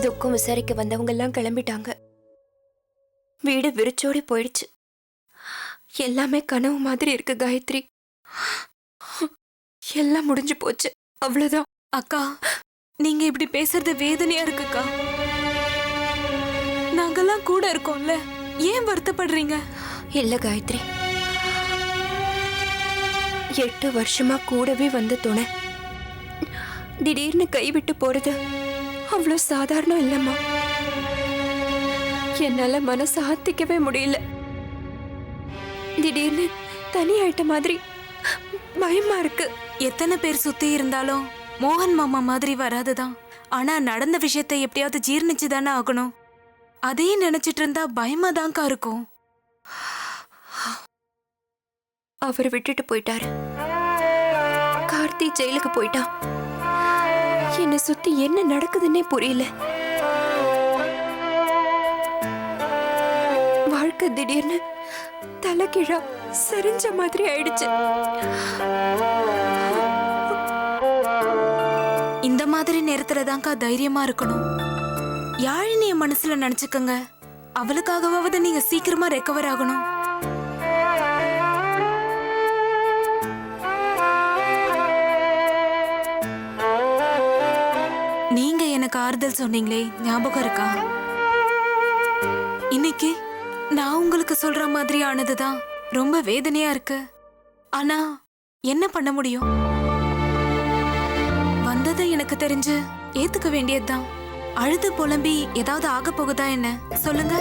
துக்கம் விசாரிக்க வந்தவங்க எல்லாம் கிளம்பிட்டாங்க. வீடு விரிச்சோடி போயிடுச்சு. எல்லாமே கனவு மாதிரி இருக்கு காயத்ரி. எல்லாம் முடிஞ்சு போச்சு, அவ்வளவுதான். அக்கா, நீங்க இப்படி பேசுறது வேதனையா இருக்குக்கா. நாங்கெல்லாம் கூட இருக்கோம்ல, ஏன் வருத்தப்படுறீங்க? இல்ல காயத்ரி, 8 வருஷமா கூடவே வந்து துணை திடீர்னு கைவிட்டு போறது அவ்வளவு சாதாரணம் இல்லம்மா. என்னால மனசு ஆத்திக்கவே முடியல. திடீர்னு தனி ஆயிட்ட மாதிரி பயமா இருக்கு. எத்தனை பேர் சுத்தி இருந்தாலும் மோகன் மாமா மாதிரி வராதுதான். ஆனா நடந்த விஷயத்தை எப்படியாவது ஜீர்ணிச்சுதானே ஆகணும். அதையே நினைச்சிட்டு இருந்தா பயமா தான்க்கா இருக்கும். அவர் விட்டுட்டு போயிட்டாரு. கார்த்தி ஜெயிலுக்கு போயிட்டான். என்னை சுத்தி என்ன நடக்குதுன்னே புரியல. வாழ்க்கை திடீர்னு தலைகீழா சரிஞ்ச மாதிரி ஆயிடுச்சு. இந்த மாதிரி நேரத்துல தான்க்கா தைரியமா இருக்கணும். யாழினிய மனசுல நினைச்சுக்கங்க. அவளுக்காகவாவது நீங்க சீக்கிரமா ரெக்கவர் ஆகணும். நீங்க எனக்கு ஆறுதல் சொன்னீங்களே, ஞாபகம் இருக்கா? இன்னைக்கு நான் உங்களுக்கு சொல்ற மாதிரி ஆனதுதான் ரொம்ப வேதனையா இருக்கு. ஆனா என்ன பண்ண முடியும்? வந்ததை எனக்கு தெரிஞ்சு ஏத்துக்க வேண்டியதுதான். அழுது புலம்பி ஏதாவது ஆக போகுதா என்ன சொல்லுங்க.